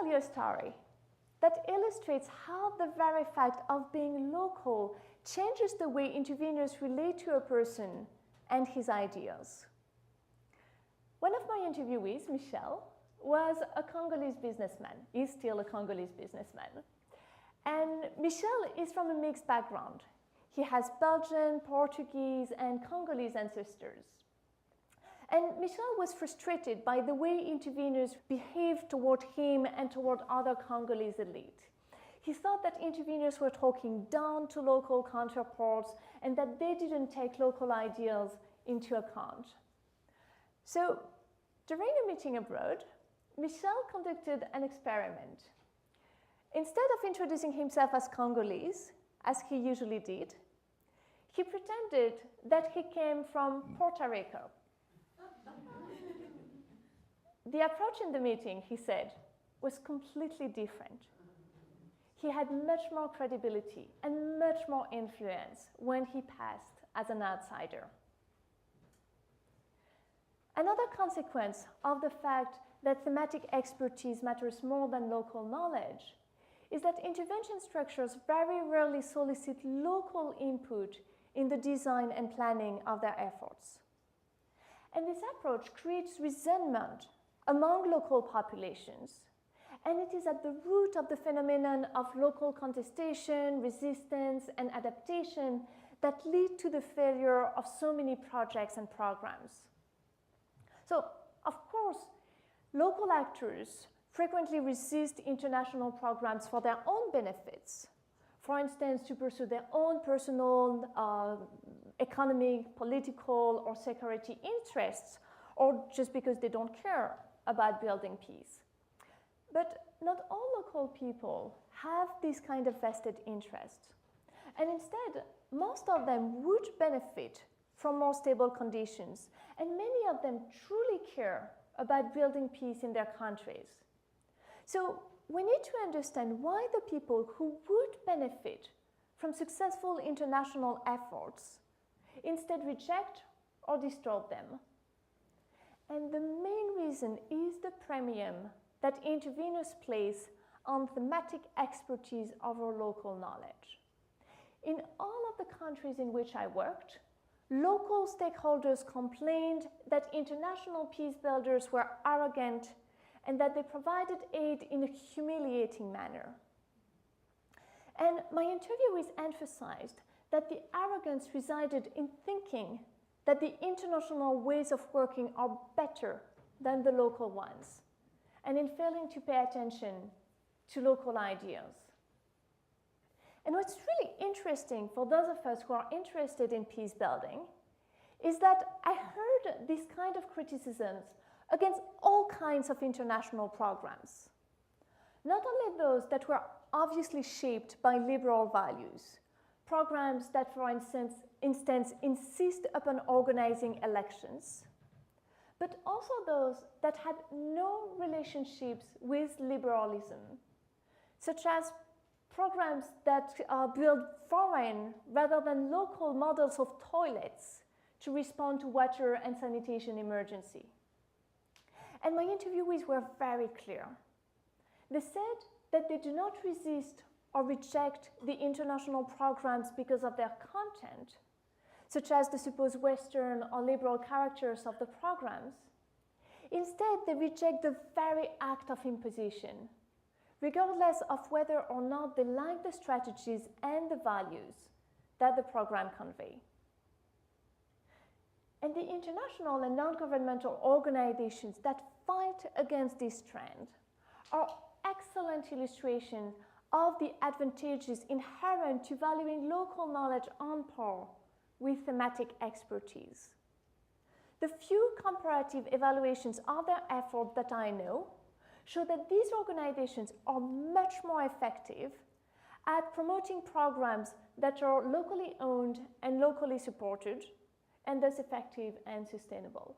tell you a story that illustrates how the very fact of being local changes the way interveners relate to a person and his ideas. One of my interviewees, Michel, was a Congolese businessman. He's still a Congolese businessman. And Michel is from a mixed background. He has Belgian, Portuguese, and Congolese ancestors. And Michel was frustrated by the way interveners behaved toward him and toward other Congolese elite. He thought that interveners were talking down to local counterparts and that they didn't take local ideas into account. So, during a meeting abroad, Michel conducted an experiment. Instead of introducing himself as Congolese, as he usually did, he pretended that he came from Puerto Rico. The approach in the meeting, he said, was completely different. He had much more credibility and much more influence when he passed as an outsider. Another consequence of the fact that thematic expertise matters more than local knowledge is that intervention structures very rarely solicit local input in the design and planning of their efforts. And this approach creates resentment among local populations, and it is at the root of the phenomenon of local contestation, resistance, and adaptation that lead to the failure of so many projects and programs. So, of course, local actors frequently resist international programs for their own benefits. For instance, to pursue their own personal, economic, political, or security interests, or just because they don't care about building peace. But not all local people have this kind of vested interest. And instead, most of them would benefit from more stable conditions, and many of them truly care about building peace in their countries. So we need to understand why the people who would benefit from successful international efforts instead reject or disturb them. And the main reason is the premium that interveners place on thematic expertise over local knowledge. In all of the countries in which I worked, local stakeholders complained that international peace builders were arrogant and that they provided aid in a humiliating manner. And my interviewees emphasized that the arrogance resided in thinking that the international ways of working are better than the local ones, and in failing to pay attention to local ideas. And what's really interesting for those of us who are interested in peace building is that I heard these kind of criticisms against all kinds of international programs. Not only those that were obviously shaped by liberal values, programs that, for instance, insist upon organizing elections, but also those that had no relationships with liberalism, such as programs that build foreign rather than local models of toilets to respond to water and sanitation emergency. And my interviewees were very clear. They said that they do not resist or reject the international programs because of their content, such as the supposed Western or liberal characters of the programs. Instead, they reject the very act of imposition, regardless of whether or not they like the strategies and the values that the program convey. And the international and non-governmental organizations that fight against this trend are excellent illustrations of the advantages inherent to valuing local knowledge on par with thematic expertise. The few comparative evaluations of their effort that I know show that these organizations are much more effective at promoting programs that are locally owned and locally supported, and thus effective and sustainable.